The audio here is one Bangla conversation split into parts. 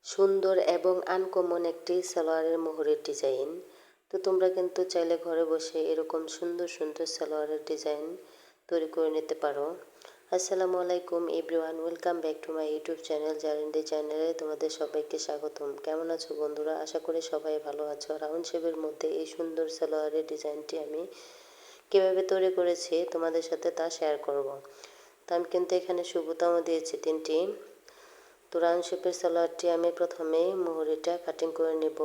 সুন্দর এবং আনকমন একটি সালোয়ারের মোহরের ডিজাইন। তো তোমরা কিন্তু চাইলে ঘরে বসে এরকম সুন্দর সুন্দর সালোয়ারের ডিজাইন তৈরি করে নিতে পারো। আসসালামু আলাইকুম everyone, welcome back to my YouTube channel জারিন্ডি চ্যানেলে তোমাদের সবাইকে স্বাগতম। কেমন আছো বন্ধুরা? আশা করি সবাই ভালো আছো। রাউন্ড শেপের মধ্যে এই সুন্দর সালোয়ারের ডিজাইনটি আমি কীভাবে তৈরি করেছি তোমাদের সাথে তা শেয়ার করব। তো আমি কিন্তু এখানে সুবোতামও দিয়েছি 3টি। তো রাউন্ড শেপের সালোয়ারটি আমি প্রথমে মোহরিটা কাটিং করে নেব।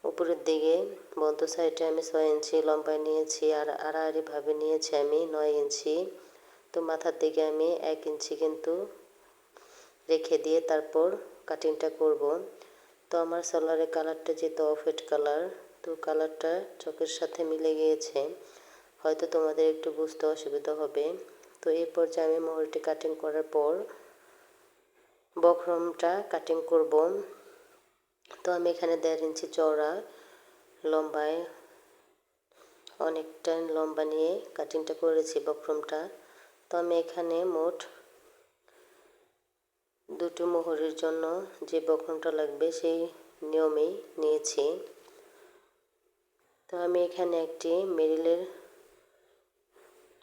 উপরের দিকে বন্ধ সাইডে আমি 6 ইঞ্চি লম্বায় নিয়েছি, আর আড়াআড়িভাবে নিয়েছি আমি 9 ইঞ্চি। তো মাথার দিকে আমি 1 ইঞ্চি কিন্তু রেখে দিয়ে তারপর কাটিংটা করব। তো আমার সালোয়ারের কালারটা যেহেতু অফ হোয়াইট কালার, তো কালারটা চোখের সাথে মিলে গিয়েছে, হয়তো তোমাদের একটু বুঝতে অসুবিধা হবে। তো এই পর্যায়ে আমি মোহরিটি কাটিং করার পর বক্রমটা কাটিং করব। তো আমি এখানে 1.5 ইঞ্চি চওড়া লম্বায় অনেকটা লম্বা নিয়ে কাটিংটা করেছি বক্রমটা। তো আমি এখানে মোট দুটো মোহরের জন্য যে বক্রমটা লাগবে সেই নিয়মেই নিয়েছি। তো আমি এখানে একটি মেরিলের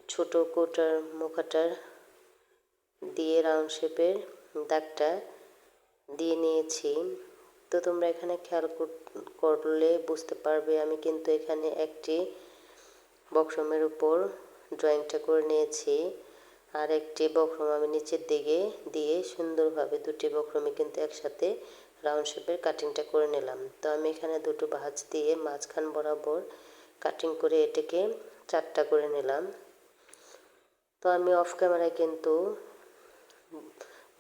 ছোট কোটার মুখাটার দিয়ে রাউন্ড শেপের দাগটা দিয়ে নিয়েছি। তো তোমরা এখানে খেয়াল করলে বুঝতে পারবে আমি কিন্তু এখানে একটি বক্রমের উপর ড্রয়িংটা করে নিয়েছি, আর একটি বক্রম আমি নিচের দিকে দিয়ে সুন্দরভাবে দুটি বক্রমে কিন্তু একসাথে রাউন্ড শেপের কাটিংটা করে নিলাম। তো আমি এখানে দুটো ভাঁজ দিয়ে মাঝখান বরাবর কাটিং করে এটাকে 4টা করে নিলাম। তো আমি অফ ক্যামেরায় কিন্তু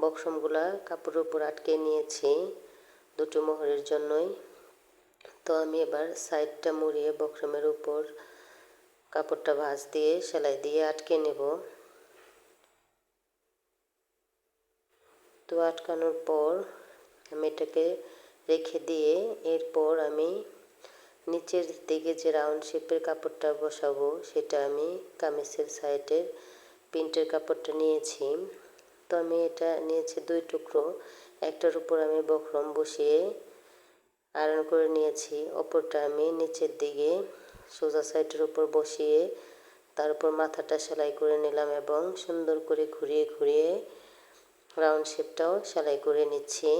বক্রমগুলা কাপড়ের উপর আটকে নিয়েছি দুটো মোহরের জন্যই। তো আমি এবার সাইডটা মুড়িয়ে বক্রমের উপর কাপড়টা ভাঁজ দিয়ে সেলাই দিয়ে আটকে নেব। তো আটকানোর পর আমি এটাকে রেখে দিয়ে এরপর আমি নিচের দিকে যে রাউন্ড শেপের কাপড়টা বসাবো সেটা আমি কামিজের সাইডের প্রিন্টের কাপড়টা নিয়েছি। তো আমি এটা নিয়েছি 2 টুকরো, একটার উপর আমি বক্রম বসিয়ে আয়রন করে নিয়েছি, অপরটা আমি নিচের দিকে সোজা সাইডের উপর বসিয়ে তার উপর মাথাটা সেলাই করে নিলাম এবং সুন্দর করে ঘুরিয়ে ঘুরিয়ে রাউন্ড শেপটাও সেলাই করে নিচ্ছি।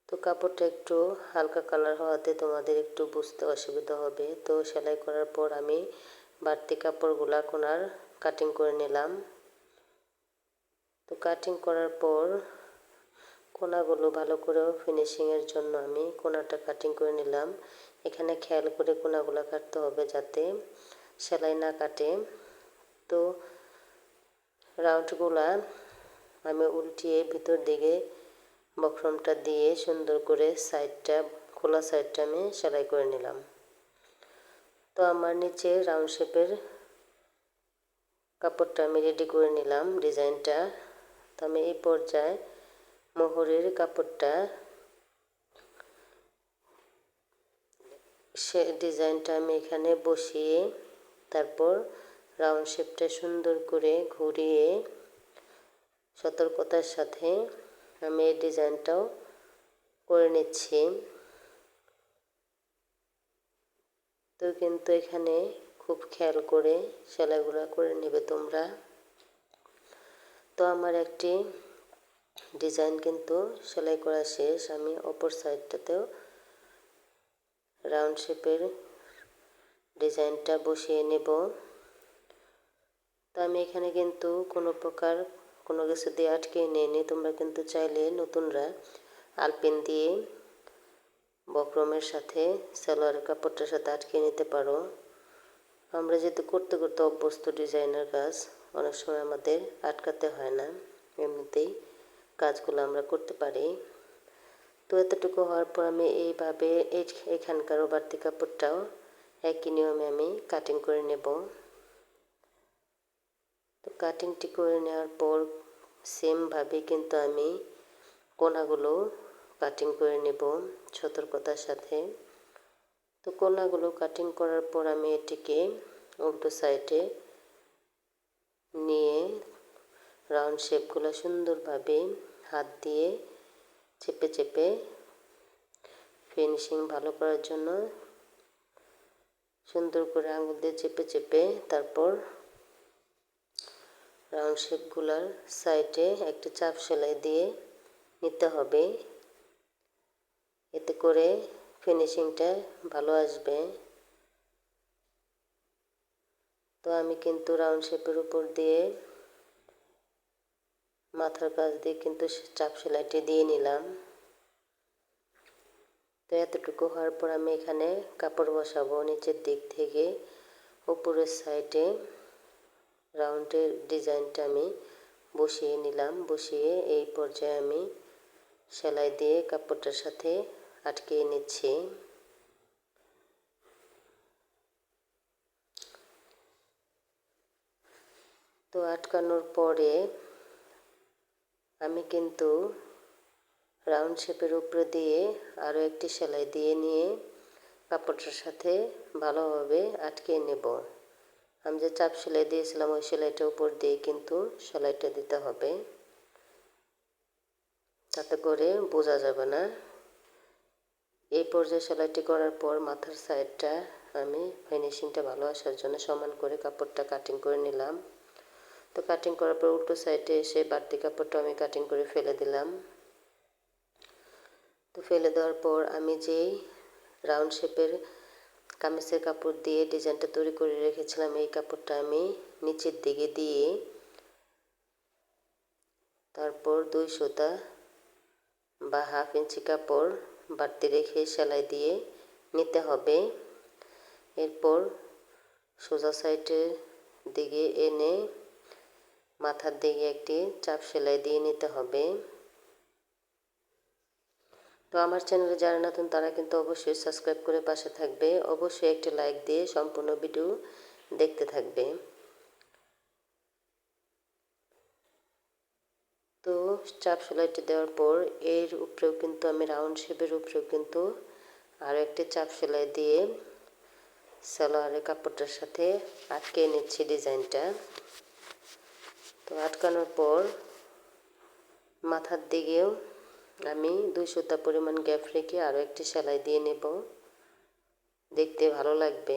তো কাপড়টা একটু হালকা কালার হওয়াতে তোমাদের একটু বুঝতে অসুবিধা হবে। তো সেলাই করার পর আমি বাড়তি কাপড়গুলা কোনার কাটিং করে নিলাম। তো কাটিং করার পর কোনাগুলো ভালো করে ফিনিশিংয়ের জন্য আমি কোনাটা কাটিং করে নিলাম। এখানে খেয়াল করে কোনাগুলো কাটতে হবে যাতে সেলাই না কাটে। তো রাউন্ডগুলা আমি উল্টিয়ে ভিতর দিকে বক্রমটা দিয়ে সুন্দর করে সাইডটা খোলা সাইডটা আমি সেলাই করে নিলাম। তো আমার নিচে রাউন্ড শেপের কাপড়টা আমি রেডি করে নিলাম ডিজাইনটা। তো আমি এই পর্যায়ে মোহরের কাপড়টা সে ডিজাইনটা আমি এখানে বসিয়ে তারপর রাউন্ড শেপটা সুন্দর করে ঘুরিয়ে সতর্কতার সাথে আমি এই ডিজাইনটাও করে নিচ্ছি। তো কিন্তু এখানে খুব খেয়াল করে সেলাইগুলো করে নেবে তোমরা। তো আমার একটি ডিজাইন কিন্তু সেলাই করা শেষ, আমি অপর সাইডটাতেও রাউন্ড শেপের ডিজাইনটা বসিয়ে নেব। তো আমি এখানে কিন্তু কোনো প্রকার কোনো কিছু দিয়ে আটকে নিইনি, তোমরা কিন্তু চাইলে নতুনরা আলপিন দিয়ে বক্রমের সাথে সালোয়ারের কাপড়টার সাথে আটকে নিতে পারো। আমরা যেহেতু করতে করতে অভ্যস্ত ডিজাইনের কাজ, অনেক সময় আমাদের আটকাতে হয় না, এমনিতেই কাজগুলো আমরা করতে পারি। তো এতটুকু হওয়ার পর আমি এইভাবে এখানকারও বাড়তি কাপড়টাও একই নিয়মে আমি কাটিং করে নেব। তো কাটিংটি করে নেওয়ার পর সেমভাবে কিন্তু আমি কোনাগুলো কাটিং করে নেব সতর্কতার সাথে। তো কোনাগুলো কাটিং করার পর আমি এটিকে উল্টো সাইডে নিয়ে রাউন্ড শেপগুলো সুন্দরভাবে হাত দিয়ে চেপে চেপে ফিনিশিং ভালো করার জন্য সুন্দর করে আঙুল দিয়ে চেপে চেপে তারপর রাউন্ড শেপগুলোর সাইডে একটা চাপ সেলাই দিয়ে নিতে হবে, এতে করে ফিনিশিংটা ভালো আসবে। তো আমি কিন্তু রাউন্ড শেপের উপর দিয়ে মাথার কাছ দিয়ে কিন্তু চাপ সেলাইটি দিয়ে নিলাম। তো এতটুকু হওয়ার পর আমি এখানে কাপড় বসাবো নিচের দিক থেকে উপরের সাইডে রাউন্ডের ডিজাইনটা আমি বসিয়ে নিলাম। বসিয়ে এই পর্যায়ে আমি সেলাই দিয়ে কাপড়টার সাথে আটকিয়ে নিচ্ছি। তো আটকানোর পরে আমি কিন্তু রাউন্ড শেপের উপরে দিয়ে আরও একটি সেলাই দিয়ে নিয়ে কাপড়টার সাথে ভালোভাবে আটকিয়ে নেব। আমি যে চাপ সেলাই দিয়েছিলাম ওই সেলাইটার উপর দিয়ে কিন্তু সেলাইটা দিতে হবে, তাতে করে বোঝা যাবে না। এই পর্যায়ে সেলাইটি করার পর মাথার সাইডটা আমি ফিনিশিংটা ভালো আসার জন্য সমান করে কাপড়টা কাটিং করে নিলাম। তো কাটিং করার পর উল্টো সাইডে এসে বাড়তি কাপড়টা আমি কাটিং করে ফেলে দিলাম। তো ফেলে দেওয়ার পর আমি যেই রাউন্ড শেপের কামিজের কাপড় দিয়ে ডিজাইনটা তৈরি করে রেখেছিলাম এই কাপড়টা আমি নিচের দিকে দিয়ে তারপর 2 সুতা বা হাফ ইঞ্চি কাপড় বাড়তি রেখে সেলাই দিয়ে নিতে হবে। এরপর সোজা সাইডের দিকে এনে মাথার দিকে একটি চাপ সেলাই দিয়ে নিতে হবে। তো আমার চ্যানেলে যারা নতুন তারা কিন্তু অবশ্যই সাবস্ক্রাইব করে পাশে থাকবে, অবশ্যই একটি লাইক দিয়ে সম্পূর্ণ ভিডিও দেখতে থাকবে। তো চাপ সেলাইটি দেওয়ার পর এর উপরেও কিন্তু আমি রাউন্ড শেপের উপরেও কিন্তু আরও একটি চাপ সেলাই দিয়ে সালোয়ারের কাপড়টার সাথে আটকে নিচ্ছি ডিজাইনটা। তো আটকানোর পর মাথার দিকেও আমি 2 সুতা পরিমাণ গ্যাপ রেখে আরও একটি সেলাই দিয়ে নেব, দেখতে ভালো লাগবে।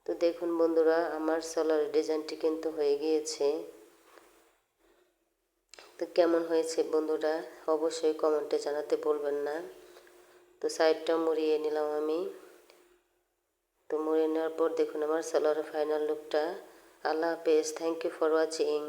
তো দেখুন বন্ধুরা, আমার সালোয়ারের ডিজাইনটি কিন্তু হয়ে গিয়েছে। তো কেমন হয়েছে বন্ধুরা অবশ্যই কমেন্টে জানাতে ভুলবেন না। তো সাইডটা মুড়িয়ে নিলাম আমি। তো মুড়িয়ে নেওয়ার পর দেখুন আমার সালোয়ারের ফাইনাল লুকটা। আল্লাহ হাফেজ, থ্যাংক ইউ ফর ওয়াচিং।